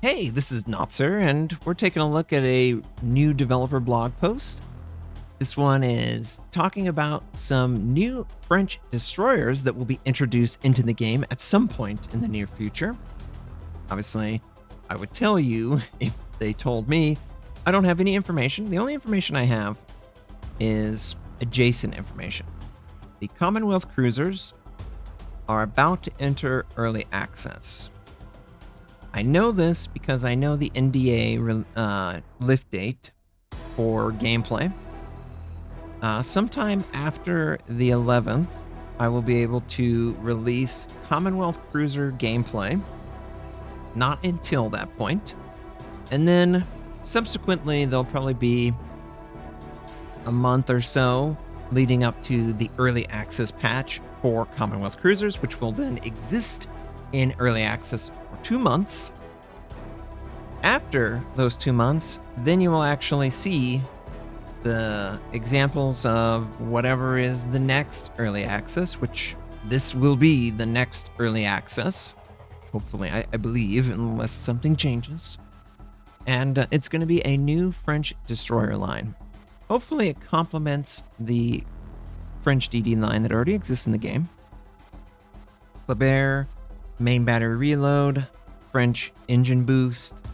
Hey, this is Notser, and we're taking a look at a new developer blog post. This one is talking about some new French destroyers that will be introduced into the game at some point in the near future. Obviously, I would tell you if they told me. I don't have any information. The only information I have is adjacent information. The Commonwealth cruisers are about to enter early access. I know this because I know the NDA lift date for gameplay. Sometime after the 11th, I will be able to release Commonwealth Cruiser gameplay. Not until that point. And then subsequently, there'll probably be a month or so leading up to the early access patch for Commonwealth Cruisers, which will then exist in early access for 2 months. After those 2 months, then you will actually see the examples of whatever is the next early access, which this will be the next early access. Hopefully, I believe, unless something changes. And it's going to be a new French destroyer line. Hopefully, it complements the French DD line that already exists in the game. Kleber, main battery reload, French engine boost.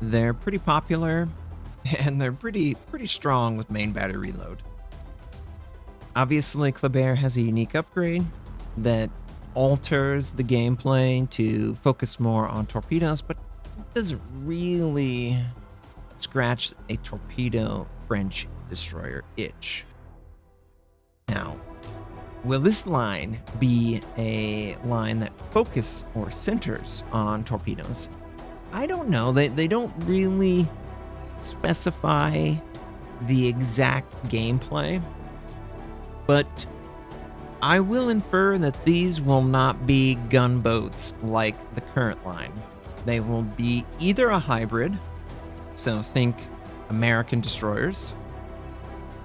They're pretty popular, and they're pretty strong with main battery reload. Obviously, Kleber has a unique upgrade that alters the gameplay to focus more on torpedoes, but it doesn't really scratch a torpedo French destroyer itch. Now, will this line be a line that focuses or centers on torpedoes? I don't know. They don't really specify the exact gameplay, but I will infer that these will not be gunboats like the current line. They will be either a hybrid, so think American destroyers,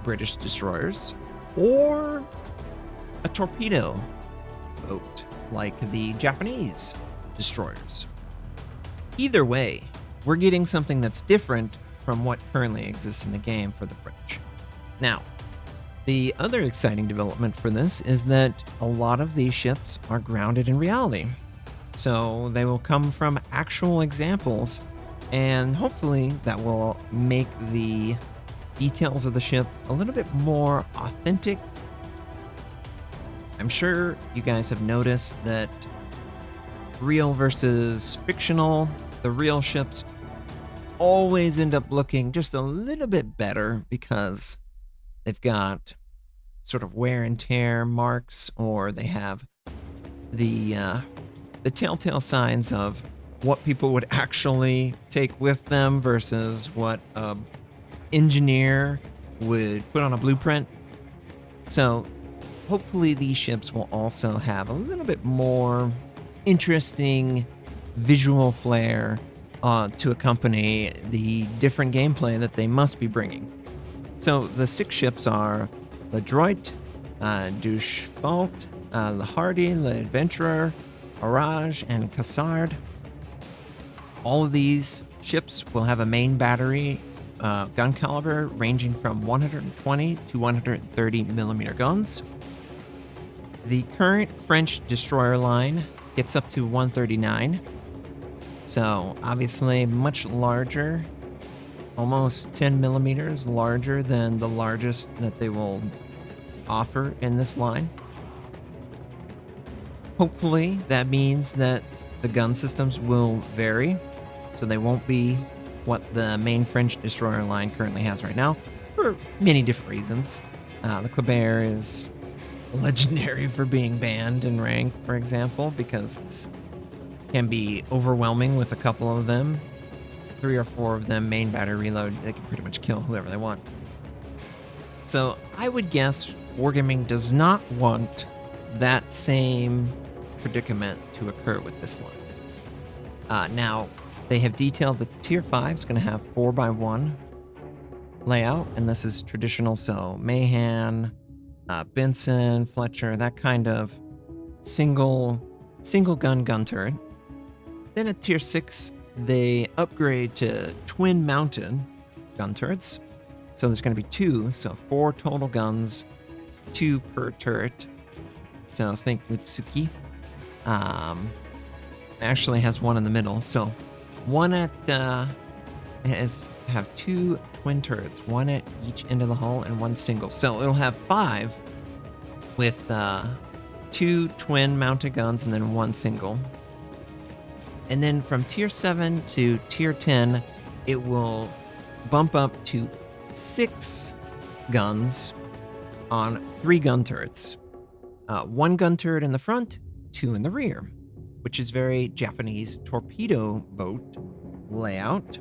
British destroyers, or a torpedo boat like the Japanese destroyers. Either way, we're getting something that's different from what currently exists in the game for the French. Now, the other exciting development for this is that a lot of these ships are grounded in reality. So they will come from actual examples, and hopefully that will make the details of the ship a little bit more authentic. I'm sure you guys have noticed that real versus fictional, the real ships always end up looking just a little bit better because they've got sort of wear and tear marks, or they have the telltale signs of what people would actually take with them versus what a engineer would put on a blueprint. So hopefully these ships will also have a little bit more interesting visual flair to accompany the different gameplay that they must be bringing. So the 6 ships are Le Droit, Du Cheval, Le Hardy, Le Adventurer, Orage, and Cassard. All of these ships will have a main battery gun caliber ranging from 120 to 130 millimeter guns. The current French destroyer line gets up to 139. So obviously much larger, almost 10 millimeters larger than the largest that they will offer in this line. Hopefully that means that the gun systems will vary, so they won't be what the main French destroyer line currently has right now, for many different reasons. The Kleber is legendary for being banned in rank, for example, because it can be overwhelming with a couple of them. 3 or 4 of them main battery reload, they can pretty much kill whoever they want. So I would guess Wargaming does not want that same predicament to occur with this line. Now, they have detailed that the Tier 5 is going to have 4x1 layout, and this is traditional, so Mahan, Benson, Fletcher, that kind of single gun turret. Then at Tier 6, they upgrade to twin mounted gun turrets. So there's going to be 2, so 4 total guns, 2 per turret. So think Mutsuki. Actually has 1 in the middle. So one at have 2 twin turrets, 1 at each end of the hull and 1 single. So it'll have 5 with 2 twin mounted guns and then 1 single. And then from tier 7 to tier 10, it will bump up to 6 guns on 3 gun turrets. 1 gun turret in the front, 2 in the rear, which is very Japanese torpedo boat layout.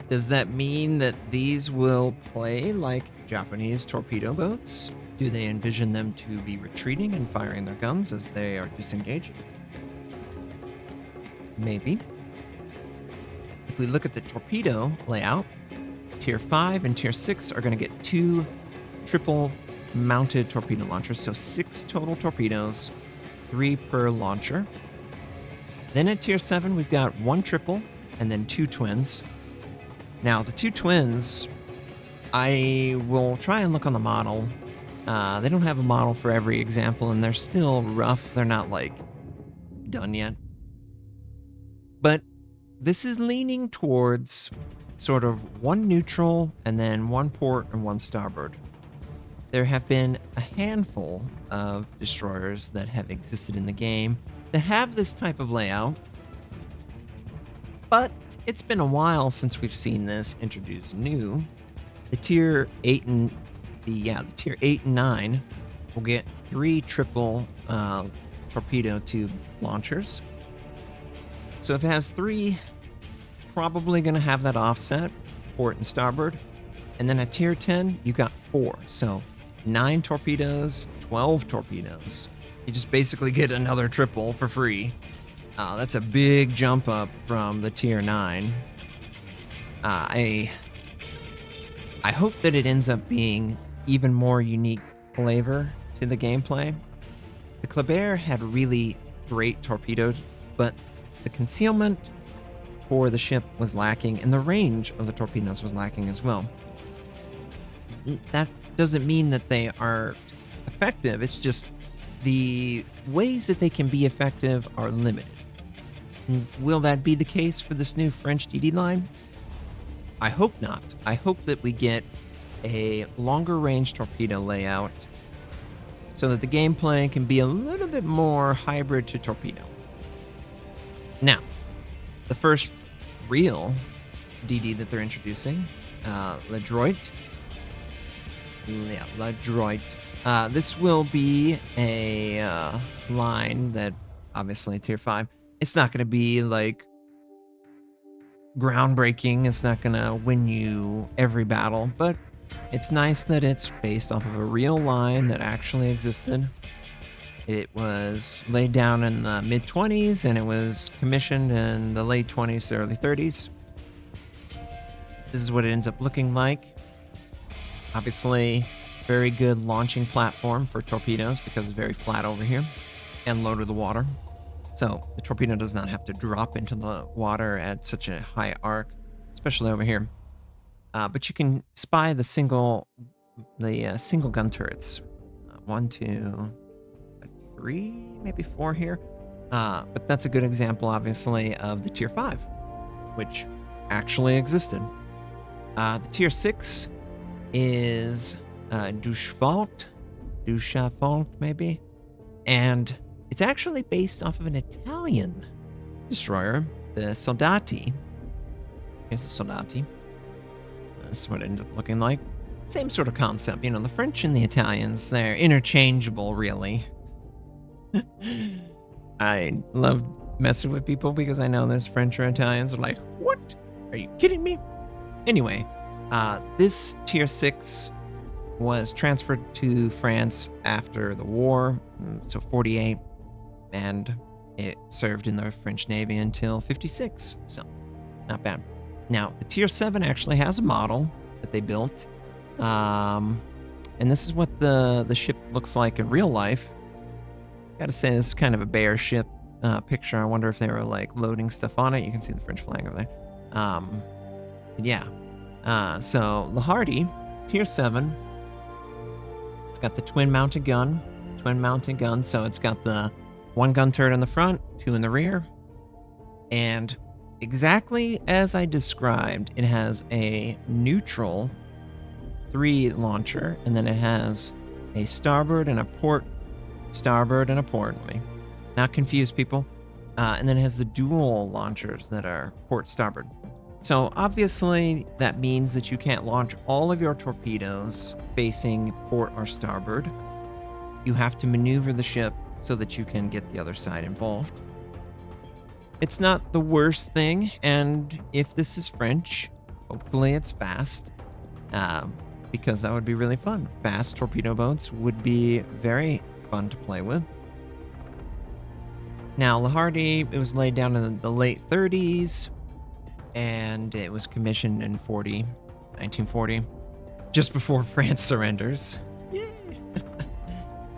Does that mean that these will play like Japanese torpedo boats? Do they envision them to be retreating and firing their guns as they are disengaging? Maybe. If we look at the torpedo layout, tier 5 and tier 6 are going to get 2 triple mounted torpedo launchers, so 6 total torpedoes, 3 per launcher. Then at tier 7, we've got 1 triple and then 2 twins. Now, the 2 twins, I will try and look on the model. They don't have a model for every example, and they're still rough. They're not, like, done yet. But this is leaning towards sort of 1 neutral and then 1 port and 1 starboard. There have been a handful of destroyers that have existed in the game that have this type of layout, but it's been a while since we've seen this introduced new. The tier 8 and the tier 8 and 9 will get 3 triple torpedo tube launchers. So if it has 3, probably going to have that offset, port and starboard. And then at tier 10, you got 4. So 9 torpedoes, 12 torpedoes. You just basically get another triple for free. That's a big jump up from the tier 9. I hope that it ends up being even more unique flavor to the gameplay. The Kleber had really great torpedoes, but the concealment for the ship was lacking, and the range of the torpedoes was lacking as well. That doesn't mean that they are effective. It's just the ways that they can be effective are limited. Will that be the case for this new French DD line? I hope not. I hope that we get a longer range torpedo layout so that the gameplay can be a little bit more hybrid to torpedo. Now, the first real DD that they're introducing, Le Droit. Yeah, Le Droit. This will be a line that, obviously, tier 5. It's not going to be, like, groundbreaking. It's not going to win you every battle, but it's nice that it's based off of a real line that actually existed. It was laid down in the mid-20s, and it was commissioned in the late 20s to early 30s. This is what it ends up looking like. Obviously, very good launching platform for torpedoes because it's very flat over here and low to the water. So the torpedo does not have to drop into the water at such a high arc, especially over here. But you can spy the single gun turrets. 1, 2, 3, maybe 4 here. But that's a good example, obviously, of the tier 5, which actually existed. The tier 6 is Duchefalt, maybe. And it's actually based off of an Italian destroyer, the Soldati. Here's the Soldati. This is what it ended up looking like. Same sort of concept. You know, the French and the Italians, they're interchangeable, really. I love messing with people because I know there's French or Italians are like, what? Are you kidding me? Anyway, this tier 6 was transferred to France after the war, so 48, and it served in the French Navy until 56, so not bad. Now, the tier 7 actually has a model that they built, and this is what the ship looks like in real life. Gotta say, this is kind of a bare ship. picture. I wonder if they were like loading stuff on it. You can see the French flag over there. Yeah. So Le Hardy, tier 7. It's got the twin mounted gun. So it's got the 1 gun turret in the front, 2 in the rear. And exactly as I described, it has a neutral 3 launcher, and then it has a starboard and a port. Let me not confuse people. And then it has the dual launchers that are port starboard. So obviously that means that you can't launch all of your torpedoes facing port or starboard. You have to maneuver the ship so that you can get the other side involved. It's not the worst thing, and if this is French, hopefully it's fast, because that would be really fun. Fast torpedo boats would be very fun to play with. Now, Le Hardy, it was laid down in the late 30s, and it was commissioned in 1940, just before France surrenders. Yay!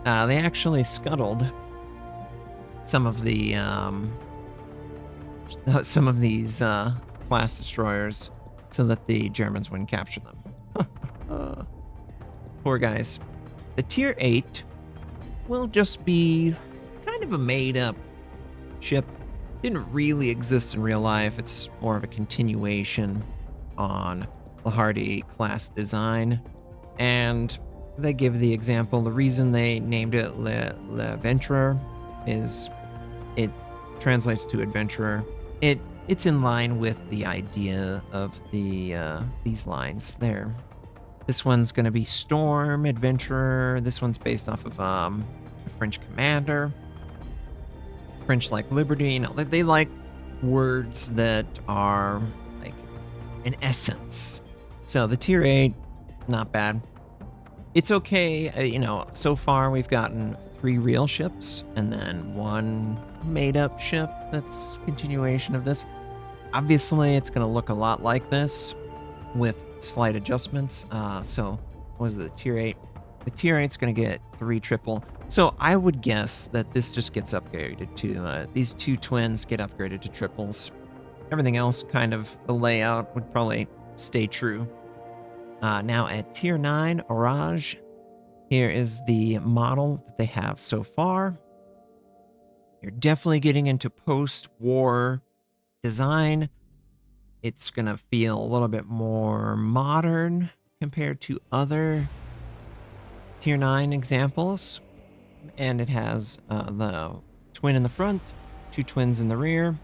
They actually scuttled some of these class destroyers so that the Germans wouldn't capture them. Poor guys. The tier 8 will just be kind of a made-up ship. Didn't really exist in real life. It's more of a continuation on Le Hardy class design. And they give the example, the reason they named it Le Venturer is it translates to adventurer. It's in line with the idea of these lines there. This one's going to be Storm, Adventurer. This one's based off of a French commander. French like liberty. You know, they like words that are like an essence. So the tier 8, not bad. It's okay. You know, so far we've gotten 3 real ships and then 1 made-up ship that's continuation of this. Obviously, it's going to look a lot like this with slight adjustments. So what is it, the tier 8? The tier 8's going to get 3 triple. So I would guess that this just gets upgraded to, these 2 twins get upgraded to triples. Everything else, kind of, the layout would probably stay true. Now at tier 9, Orage, here is the model that they have so far. You're definitely getting into post-war design. It's going to feel a little bit more modern compared to other tier 9 examples. And it has the twin in the front, 2 twins in the rear.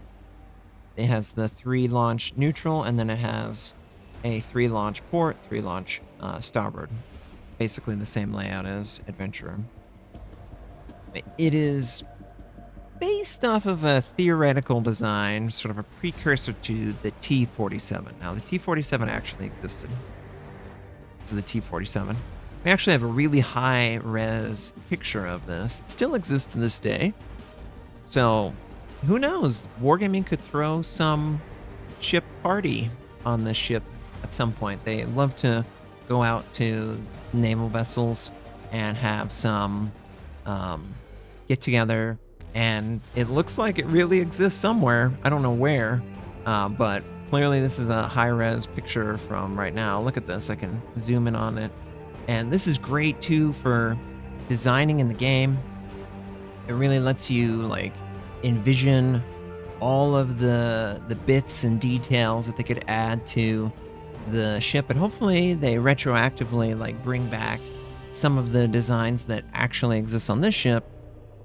It has the 3 launch neutral, and then it has a 3 launch port, 3 launch starboard. Basically the same layout as Adventurer. It is based off of a theoretical design, sort of a precursor to the T-47. Now, the T-47 actually existed. So the T-47. We actually have a really high-res picture of this. It still exists to this day. So, who knows? Wargaming could throw some ship party on this ship at some point. They love to go out to naval vessels and have some get together. And it looks like it really exists somewhere. I don't know where, but clearly this is a high-res picture from right now. Look at this. I can zoom in on it. And this is great, too, for designing in the game. It really lets you, like, envision all of the bits and details that they could add to the ship. And hopefully they retroactively, like, bring back some of the designs that actually exist on this ship,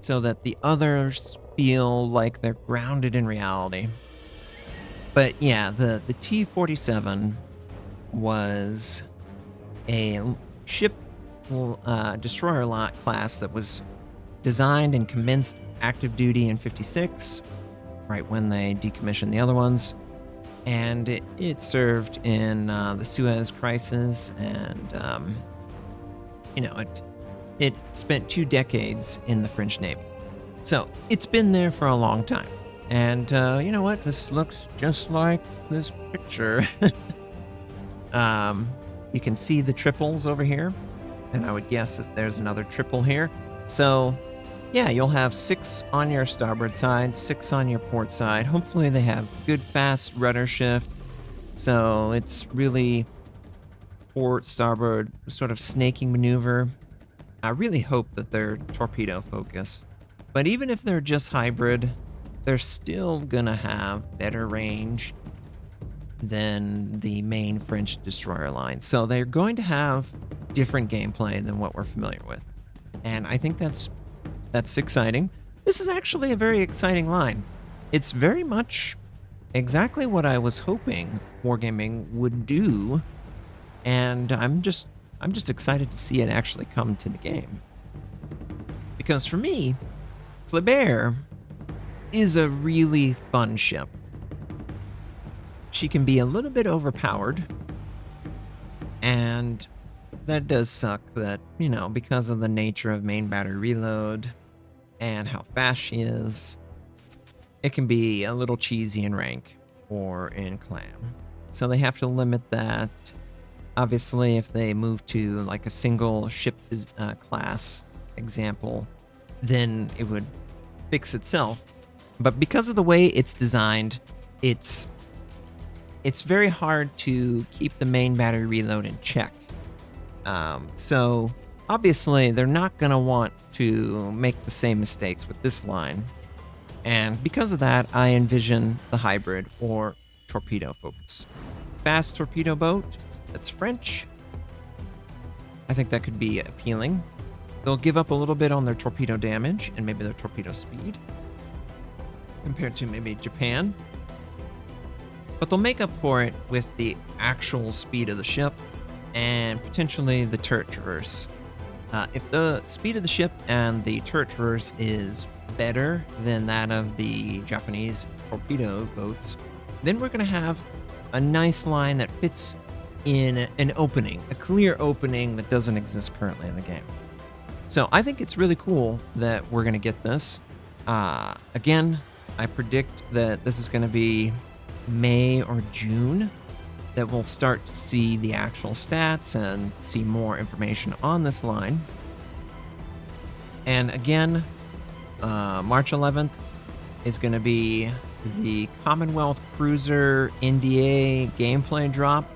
so that the others feel like they're grounded in reality. But yeah, the T-47 was a ship destroyer lot class that was designed and commenced active duty in 56, right when they decommissioned the other ones. And it served in the Suez Crisis, and you know, it spent 2 decades in the French Navy. So it's been there for a long time. And you know what? This looks just like this picture. You can see the triples over here. And I would guess that there's another triple here. So yeah, you'll have 6 on your starboard side, 6 on your port side. Hopefully they have good fast rudder shift, so it's really port, starboard, sort of snaking maneuver. I really hope that they're torpedo focused. But even if they're just hybrid, they're still gonna have better range than the main French destroyer line. So they're going to have different gameplay than what we're familiar with. And I think that's exciting. This is actually a very exciting line. It's very much exactly what I was hoping Wargaming would do, and I'm just excited to see it actually come to the game. Because for me, Kleber is a really fun ship. She can be a little bit overpowered, and that does suck that, you know, because of the nature of main battery reload and how fast she is, it can be a little cheesy in rank or in clan. So they have to limit that. Obviously, if they move to like a single ship class example, then it would fix itself. But because of the way it's designed, it's very hard to keep the main battery reload in check. So obviously they're not going to want to make the same mistakes with this line. And because of that, I envision the hybrid or torpedo focus. Fast torpedo boat that's French. I think that could be appealing. They'll give up a little bit on their torpedo damage and maybe their torpedo speed compared to maybe Japan. But they'll make up for it with the actual speed of the ship and potentially the turret traverse. If the speed of the ship and the turret traverse is better than that of the Japanese torpedo boats, then we're going to have a nice line that fits in an opening, a clear opening that doesn't exist currently in the game. So I think it's really cool that we're going to get this. Again, I predict that this is going to be May or June that we'll start to see the actual stats and see more information on this line. And again, March 11th is going to be the Commonwealth Cruiser NDA gameplay drop.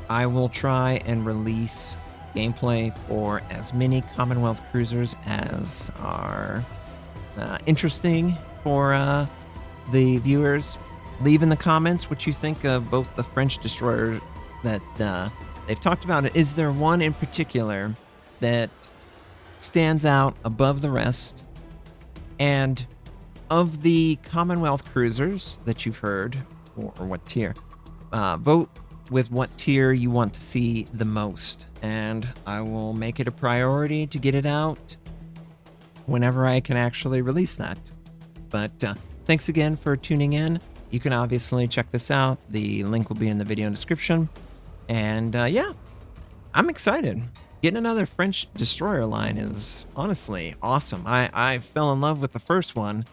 I will try and release gameplay for as many Commonwealth Cruisers as are interesting for the viewers. Leave in the comments what you think of both the French destroyers that they've talked about. Is there one in particular that stands out above the rest? And of the Commonwealth cruisers that you've heard, or what tier, vote with what tier you want to see the most. And I will make it a priority to get it out whenever I can actually release that. But thanks again for tuning in. You can obviously check this out. The link will be in the video description. And yeah, I'm excited. Getting another French destroyer line is honestly awesome. I fell in love with the first one,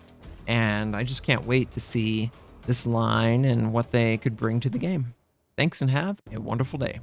and I just can't wait to see this line and what they could bring to the game. Thanks and have a wonderful day.